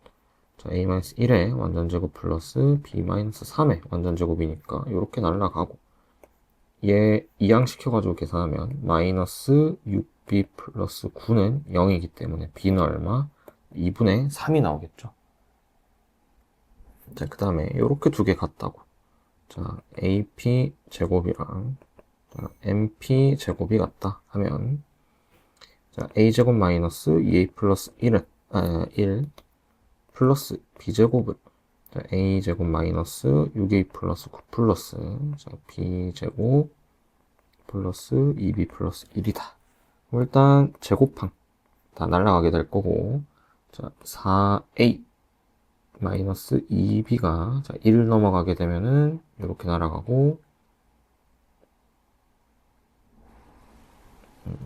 자, A-1의 완전제곱 플러스 B-3의 완전제곱이니까 이렇게 날라가고 얘 이항시켜가지고 계산하면 마이너스 6B 플러스 9는 0이기 때문에 B는 얼마? 2분의 3이 나오겠죠. 자, 그 다음에 이렇게 두 개 같다고 자, AP 제곱이랑 MP 제곱이 같다 하면 자, A제곱 마이너스 2A 플러스 1은 1 플러스 B제곱은 자, A제곱 마이너스 6A 플러스 9 플러스 자, B제곱 플러스 2B 플러스 1이다 일단 제곱항 다 날아가게 될 거고, 자, 4a 마이너스 2b가 1 넘어가게 되면은 이렇게 날아가고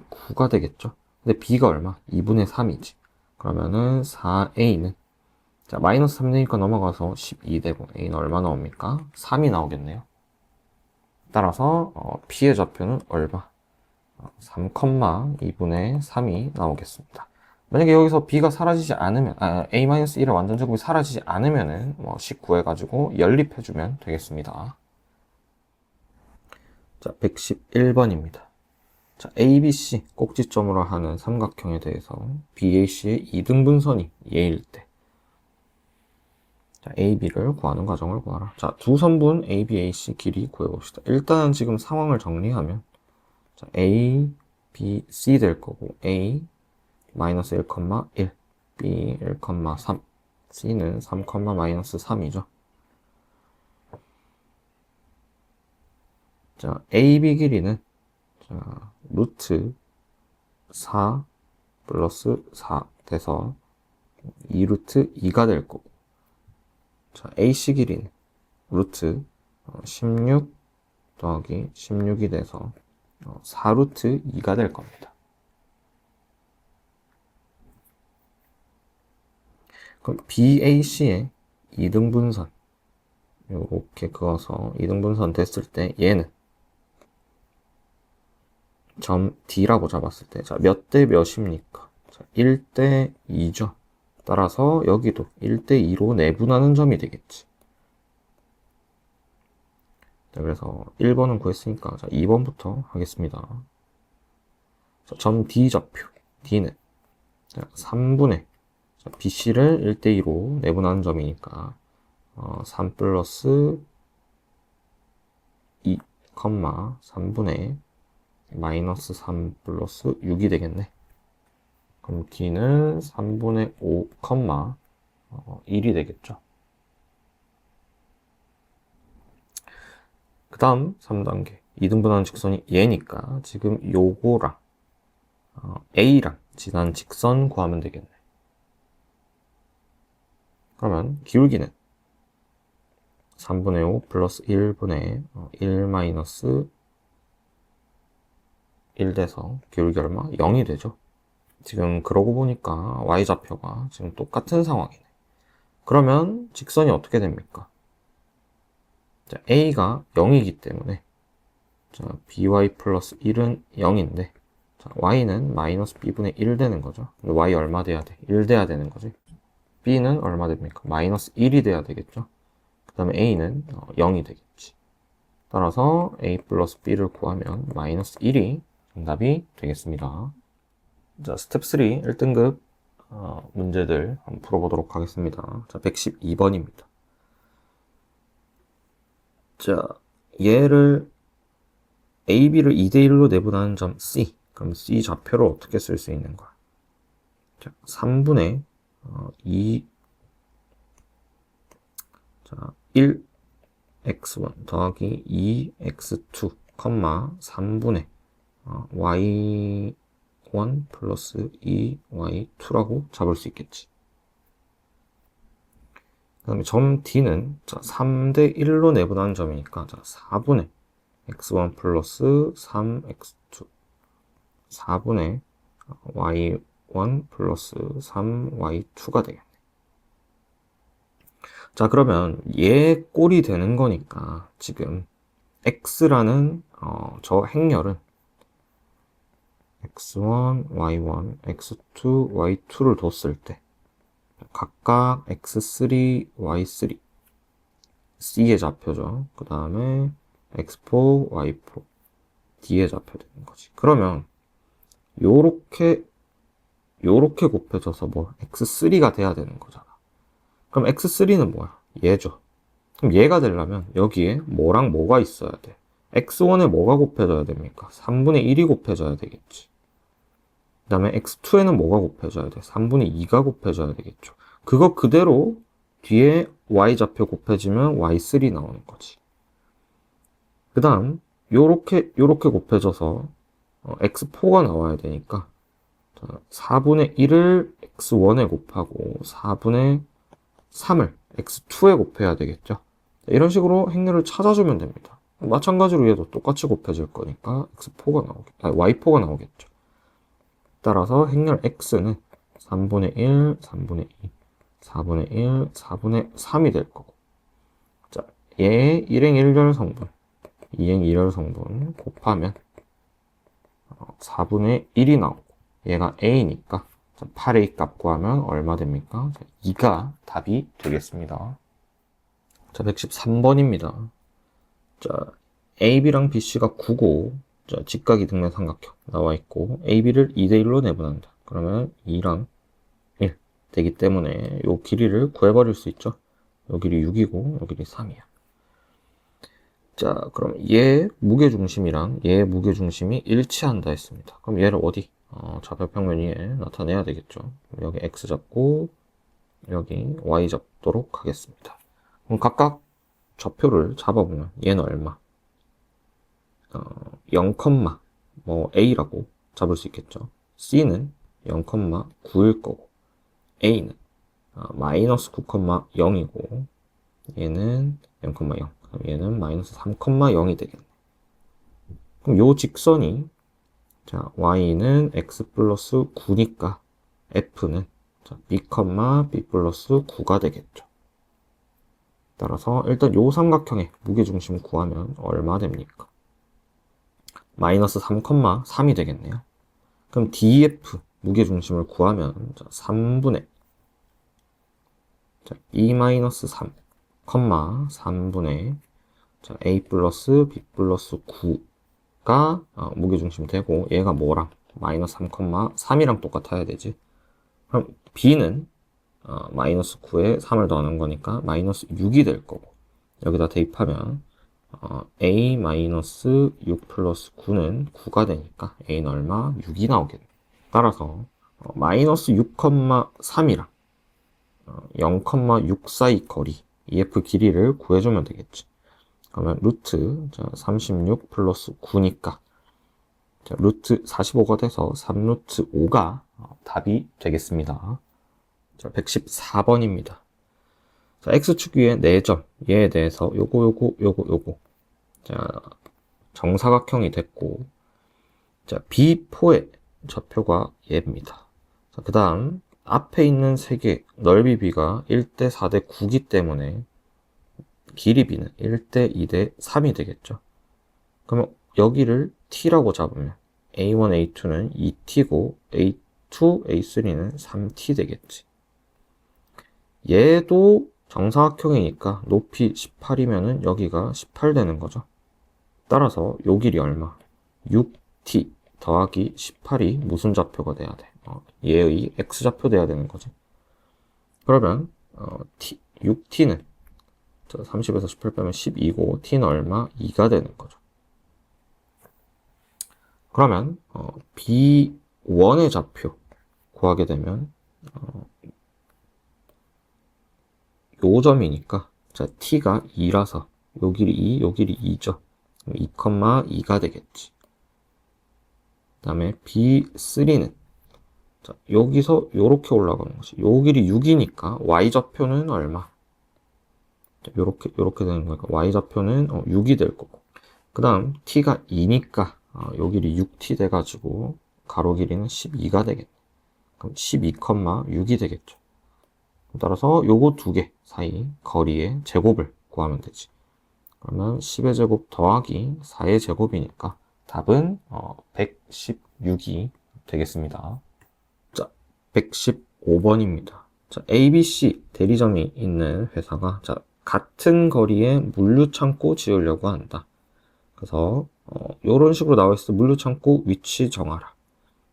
9가 되겠죠. 근데 b가 얼마? 2분의 3이지. 그러면은 4a는 자, 마이너스 3 되니까 넘어가서 12 되고 a는 얼마 나옵니까? 3이 나오겠네요. 따라서 p의 좌표는 얼마? 3,2분의 3이 나오겠습니다. 만약에 여기서 b가 사라지지 않으면 a-1의 완전 제곱이 사라지지 않으면은 식 구해가지고 연립해주면 되겠습니다. 자, 111번입니다. 자, ABC 꼭지점으로 하는 삼각형에 대해서 BAC의 이등분선이 얘일 때 자, AB를 구하는 과정을 구하라. 자, 두 선분 AB, AC 길이 구해봅시다. 일단 지금 상황을 정리하면 자, A, B, C 될 거고 A 마이너스 1,1, B 1,3, C는 3, 마이너스 3이죠. 자, AB 길이는 자, 루트 4 플러스 4 돼서 2루트 2가 될 거고 자, AC 길이는 루트 16 더하기 16이 돼서 4루트 2가 될 겁니다. 그럼 BAC의 이등분선 이렇게 그어서 이등분선 됐을 때 얘는 점 D라고 잡았을 때 자, 몇 대 몇입니까? 자, 1대 2죠. 따라서 여기도 1대 2로 내분하는 점이 되겠지. 자, 그래서 1번은 구했으니까 자, 2번부터 하겠습니다. 자, 점 D 좌표 D는 자, 3분의 자, BC를 1대 2로 내분하는 점이니까 3 플러스 2, 3분의 마이너스 3 플러스 6이 되겠네. 그럼 D는 3분의 5, 1이 되겠죠. 그 다음 3단계 이등분하는 직선이 얘니까 지금 요거랑 A랑 지난 직선 구하면 되겠네. 그러면 기울기는 3분의 5 플러스 1분의 1 마이너스 1 돼서 기울기 얼마? 0이 되죠. 지금 그러고 보니까 y좌표가 지금 똑같은 상황이네. 그러면 직선이 어떻게 됩니까? 자, a가 0이기 때문에 자, by 플러스 1은 0인데 자, y는 마이너스 b분의 1 되는 거죠. y 얼마 돼야 돼? 1 돼야 되는 거지. b는 얼마 됩니까? 마이너스 1이 돼야 되겠죠. 그 다음에 a는 0이 되겠지. 따라서 a 플러스 b를 구하면 마이너스 1이 정답이 되겠습니다. 자, 스텝 3 1등급 문제들 한번 풀어보도록 하겠습니다. 자, 112번입니다. 자, 얘를 AB를 2대1로 내분하는 점 C. 그럼 C 좌표를 어떻게 쓸 수 있는 거야? 자, 3분의 2 자, 1x1 더하기 2x2, 3분의 y1 플러스 2y2라고 잡을 수 있겠지. 그 다음에 점 D는 자, 3대 1로 내분하는 점이니까 자, 4분의 x1 플러스 3x2 4분의 y1 플러스 3y2가 되겠네. 자, 그러면 얘 꼴이 되는 거니까 지금 x라는 저 행렬은 x1, y1, x2, y2를 뒀을 때 각각 x3, y3 C의 좌표죠. 그 다음에 x4, y4 D의 좌표 되는 거지. 그러면 요렇게 곱해져서 뭐 x3가 돼야 되는 거잖아. 그럼 x3는 뭐야? 얘죠. 그럼 얘가 되려면 여기에 뭐랑 뭐가 있어야 돼? x1에 뭐가 곱해져야 됩니까? 3분의 1이 곱해져야 되겠지. 그 다음에 x2에는 뭐가 곱해져야 돼? 3분의 2가 곱해져야 되겠죠. 그거 그대로 뒤에 y좌표 곱해지면 y3 나오는 거지. 그 다음 요렇게 곱해져서 x4가 나와야 되니까 4분의 1을 x1에 곱하고 4분의 3을 x2에 곱해야 되겠죠. 이런 식으로 행렬을 찾아주면 됩니다. 마찬가지로 얘도 똑같이 곱해질 거니까 y4가 나오겠죠. 따라서 행렬 x는 3분의 1, 3분의 2, 4분의 1, 4분의 3이 될 거고. 자, 얘 1행 1열 성분, 2행 2열 성분 곱하면 4분의 1이 나오고, 얘가 a니까 8a 값 구하면 얼마 됩니까? 2가 답이 되겠습니다. 자, 113번입니다. 자, AB랑 BC가 9고, 자, 직각이 등면 삼각형 나와 있고, AB를 2대1로 내분한다. 그러면 2랑 1 되기 때문에 요 길이를 구해버릴 수 있죠. 요 길이 6이고, 요 길이 3이야. 자, 그럼 얘 무게중심이랑 얘 무게중심이 일치한다 했습니다. 그럼 얘를 어디? 좌표평면 위에 나타내야 되겠죠. 여기 X 잡고, 여기 Y 잡도록 하겠습니다. 그럼 각각 좌표를 잡아보면 얘는 얼마? 0, 뭐 A라고 잡을 수 있겠죠. C는 0,9일 거고, A는 마이너스 9,0이고, 얘는 0,0. 얘는 마이너스 3,0이 되겠네. 그럼 요 직선이, 자, Y는 X 플러스 9니까, F는 B, B 플러스 9가 되겠죠. 따라서 일단 요 삼각형의 무게중심 구하면 얼마 됩니까? 마이너스 3,3이 되겠네요. 그럼 DF 무게중심을 구하면 3분의 2-3, 3분의 A 플러스 B 플러스 9가 무게중심 되고, 얘가 뭐랑? 마이너스 3,3이랑 똑같아야 되지. 그럼 B는 마이너스 9에 3을 더하는 거니까 마이너스 6이 될 거고, 여기다 대입하면 A 마이너스 6 플러스 9는 9가 되니까 A는 얼마? 6이 나오겠네. 따라서 마이너스 6,3이랑 0,6 사이 거리 EF 길이를 구해주면 되겠지. 그러면 루트 36 플러스 9니까 루트 45가 돼서 3루트 5가 답이 되겠습니다. 114번입니다. 자, X축 위에 4점, 얘에 대해서 요거. 자, 정사각형이 됐고, 자, B4의 좌표가 얘입니다. 자, 그 다음, 앞에 있는 3개, 넓이 B가 1대 4대 9기 때문에, 길이 B는 1대 2대 3이 되겠죠. 그러면 여기를 T라고 잡으면, A1, A2는 2T고, A2, A3는 3T 되겠지. 얘도 정사각형이니까 높이 18이면은 여기가 18 되는 거죠. 따라서 요 길이 얼마? 6t 더하기 18이 무슨 좌표가 돼야 돼? 얘의 x좌표 돼야 되는 거지. 그러면 6t는 30에서 18 빼면 12고 t는 얼마? 2가 되는 거죠. 그러면 B1의 좌표 구하게 되면 요 점이니까 t가 2라서 요 길이 2, 요 길이 2죠. 2,2가 되겠지. 그 다음에 B3는 여기서 요렇게 올라가는 거지. 요 길이 6이니까 Y좌표는 얼마? 요렇게 되는 거니까 Y좌표는 6이 될 거고. 그 다음 T가 2니까 요 길이 6T 돼가지고 가로 길이는 12가 되겠네. 그럼 12,6이 되겠죠. 따라서 요거 두 개 사이 거리의 제곱을 구하면 되지. 그러면 10의 제곱 더하기 4의 제곱이니까 답은 116이 되겠습니다. 자, 115번입니다. 자, ABC 대리점이 있는 회사가 같은 거리에 물류창고 지으려고 한다. 그래서 이런 식으로 나와 있을 때 물류창고 위치 정하라.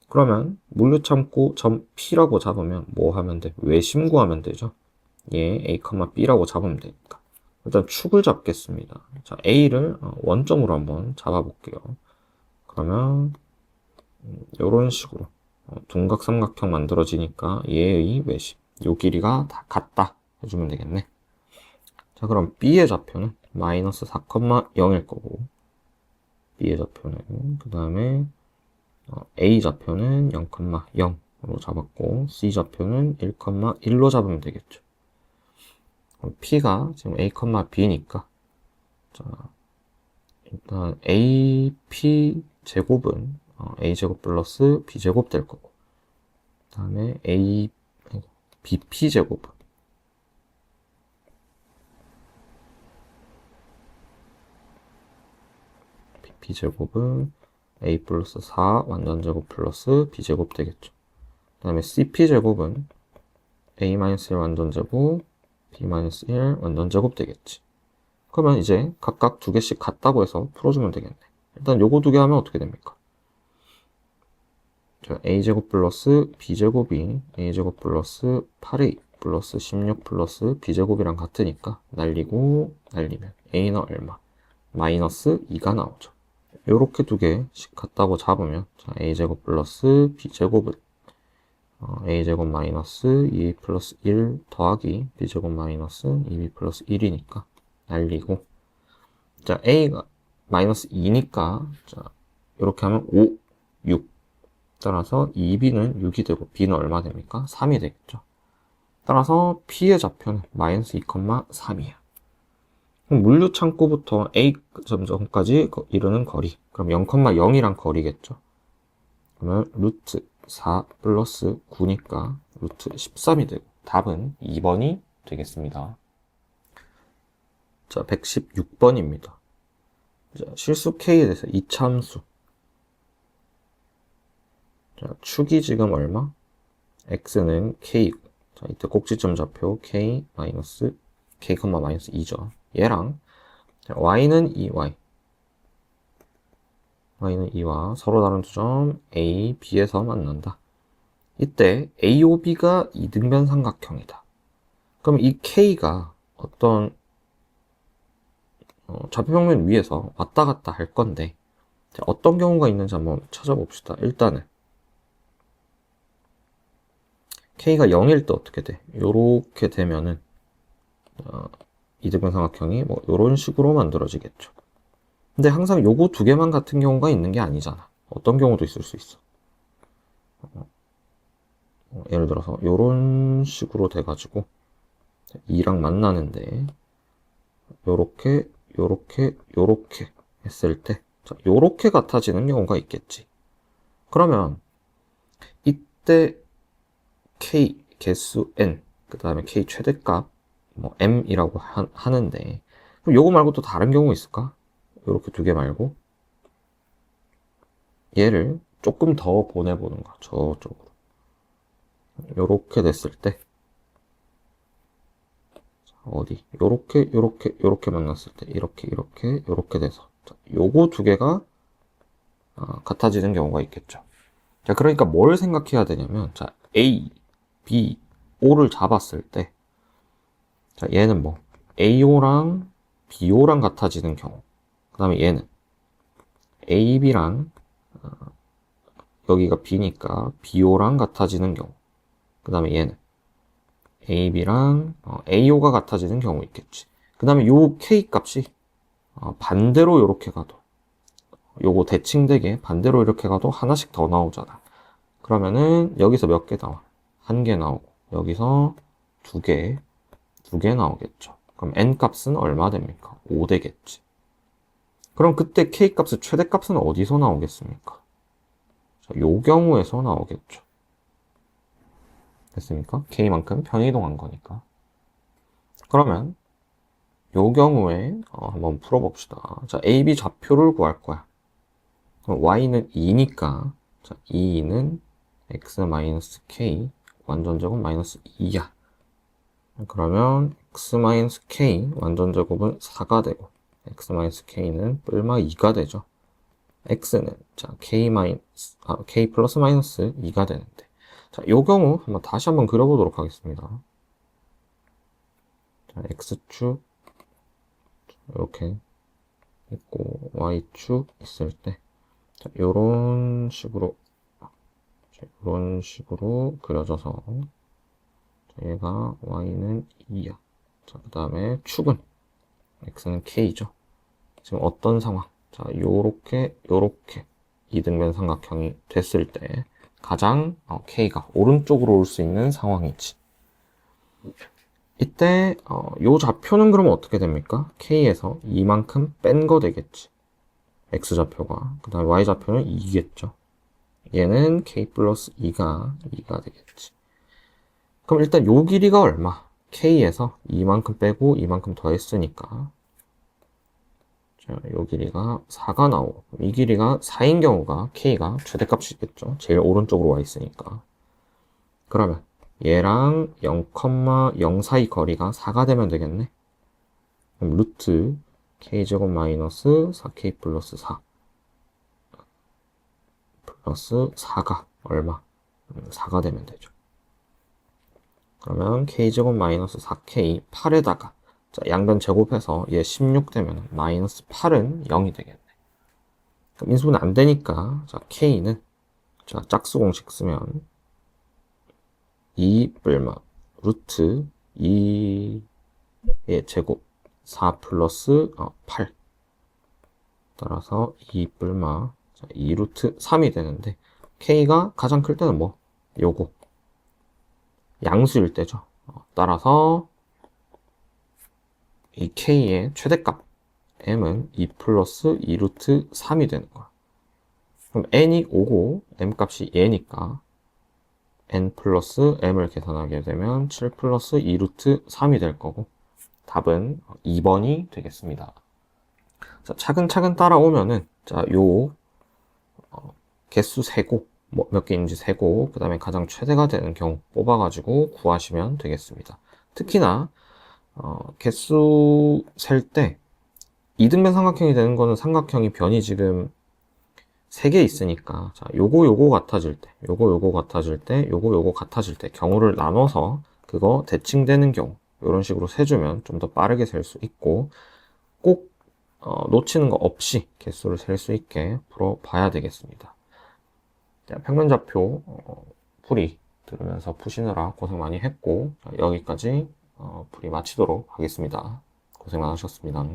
그러면 물류창고 점 P라고 잡으면 뭐 하면 돼? 외심 구하면 되죠. 얘 A, B라고 잡으면 되니까. 일단 축을 잡겠습니다. 자, A를 원점으로 한번 잡아볼게요. 그러면 이런 식으로 둔각삼각형 만들어지니까 얘의 외심, 요 길이가 다 같다 해주면 되겠네. 자, 그럼 B의 좌표는 마이너스 4,0일 거고, B의 좌표는 그 다음에 A 좌표는 0,0으로 잡았고 C 좌표는 1,1로 잡으면 되겠죠. P가 지금 A, B니까 자, 일단 AP 제곱은 A제곱 플러스 B제곱 될 거고 그 다음에 BP 제곱은 B제곱은 A 플러스 4 완전제곱 플러스 B제곱 되겠죠. 그 다음에 CP제곱은 A-1 완전제곱 B-1 완전제곱 되겠지. 그러면 이제 각각 두 개씩 같다고 해서 풀어주면 되겠네. 일단 요거 두 개 하면 어떻게 됩니까? 자, A제곱 플러스 B제곱이 A제곱 플러스 8A 플러스 16 플러스 B제곱이랑 같으니까 날리고 날리면 A는 얼마? 마이너스 2가 나오죠. 요렇게 두 개씩 같다고 잡으면 자, A제곱 플러스 B제곱은 A제곱 마이너스 2A 플러스 1 더하기 B제곱 마이너스 2B 플러스 1이니까 날리고 자 A가 마이너스 2니까 자 이렇게 하면 5, 6 따라서 2B는 6이 되고 B는 얼마 됩니까? 3이 되겠죠. 따라서 P의 좌표는 마이너스 2,3이야. 물류 창고부터 A 점까지 이르는 거리 그럼 0,0이랑 거리겠죠. 그러면 루트 4 플러스 9니까 루트 13이 되고 답은 2번이 되겠습니다. 자, 116번입니다. 자, 실수 K에 대해서 이참수. 자, 축이 지금 얼마? X는 K이고. 자, 이때 꼭지점 좌표 K 마이너스 K, 마이너스 2죠. 얘랑 자, Y는 2Y. Y는 2와 서로 다른 두 점 A, B에서 만난다. 이때 AOB가 이등변 삼각형이다. 그럼 이 K가 어떤 좌표평면 위에서 왔다 갔다 할 건데 자, 어떤 경우가 있는지 한번 찾아봅시다. 일단은 K가 0일 때 어떻게 돼? 요렇게 되면은 이등변 삼각형이 뭐 요런 식으로 만들어지겠죠. 근데 항상 요거 두 개만 같은 경우가 있는 게 아니잖아. 어떤 경우도 있을 수 있어. 예를 들어서 요런 식으로 돼가지고 2랑 만나는데 요렇게 요렇게 요렇게 했을 때 자, 요렇게 같아지는 경우가 있겠지. 그러면 이때 K 개수 N 그 다음에 K 최대값 뭐 M이라고 하는데 그럼 요거 말고 또 다른 경우 있을까? 요렇게 두 개 말고 얘를 조금 더 보내보는 거야. 저쪽으로 요렇게 됐을 때 어디 요렇게 요렇게 요렇게 만났을 때 이렇게 이렇게 요렇게 돼서 자, 요거 두 개가 같아지는 경우가 있겠죠. 자, 그러니까 뭘 생각해야 되냐면 자, A, B, O를 잡았을 때 자, 얘는 뭐 AO랑 BO랑 같아지는 경우 그 다음에 얘는 AB랑 여기가 B니까 BO랑 같아지는 경우 그 다음에 얘는 AB랑 AO가 같아지는 경우 있겠지. 그 다음에 요 K 값이 반대로 이렇게 가도 요거 대칭되게 반대로 이렇게 가도 하나씩 더 나오잖아. 그러면은 여기서 몇 개 나와? 한 개 나오고 여기서 두 개 나오겠죠. 그럼 N 값은 얼마 됩니까? 5 되겠지. 그럼 그때 K 값의 최대 값은 어디서 나오겠습니까? 자, 요 경우에서 나오겠죠. 됐습니까? K만큼 편이동한 거니까. 그러면 요 경우에 한번 풀어봅시다. 자, AB 좌표를 구할 거야. 그럼 Y는 2니까 자, 2는 X-K 완전제곱 마이너스 2야. 그러면 X-K 완전제곱은 4가 되고 X-K는 뿔마 2가 되죠. X는 자, K 플러스 마이너스 2가 되는데 자, 요 경우 다시 한번 그려보도록 하겠습니다. 자, X축 이렇게 있고 Y축 있을 때 자, 요런 식으로 그려져서 자, 얘가 Y는 2야. 자, 그 다음에 축은 X는 K죠. 지금 어떤 상황? 자, 요렇게 이등변 삼각형이 됐을 때 가장 K가 오른쪽으로 올 수 있는 상황이지. 이때 요 좌표는 그러면 어떻게 됩니까? K에서 이만큼 뺀 거 되겠지. X좌표가. 그 다음에 Y좌표는 2겠죠. 얘는 K 플러스 2가 되겠지. 그럼 일단 요 길이가 얼마? K에서 이만큼 빼고 이만큼 더했으니까 자, 요 길이가 4가 나오고 이 길이가 4인 경우가 K가 최대값이겠죠. 제일 오른쪽으로 와 있으니까. 그러면 얘랑 0,0 사이 거리가 4가 되면 되겠네. 그럼 루트 K제곱 마이너스 4K 플러스 4 플러스 4가 얼마? 4가 되면 되죠. 그러면 K제곱 마이너스 4K 8에다가 자, 양변 제곱해서 얘 16 되면 마이너스 8은 0이 되겠네. 그럼 인수분 안 되니까 자, K는 자, 짝수 공식 쓰면 2 뿔마 루트 2의 제곱 4 플러스 8 따라서 2 뿔마 2 루트 3이 되는데 K가 가장 클 때는 뭐? 요거 양수일 때죠. 따라서 이 K의 최대값 M은 2 플러스 2 루트 3이 되는 거야. 그럼 N이 5고 M 값이 얘니까 N 플러스 M을 계산하게 되면 7 플러스 2 루트 3이 될 거고 답은 2번이 되겠습니다. 자, 차근차근 따라오면은 자, 요 개수 세고 뭐 몇 개인지 세고 그 다음에 가장 최대가 되는 경우 뽑아가지고 구하시면 되겠습니다. 특히나 개수 셀 때 이등변 삼각형이 되는 거는 삼각형이 변이 지금 3개 있으니까 자, 요거 같아질 때 요거 같아질 때 요거 같아질 때 경우를 나눠서 그거 대칭되는 경우 이런 식으로 세주면 좀 더 빠르게 셀 수 있고 꼭 놓치는 거 없이 개수를 셀 수 있게 풀어봐야 되겠습니다. 자, 평면좌표 풀이 들으면서 푸시느라 고생 많이 했고 여기까지 풀이 마치도록 하겠습니다. 고생 많으셨습니다.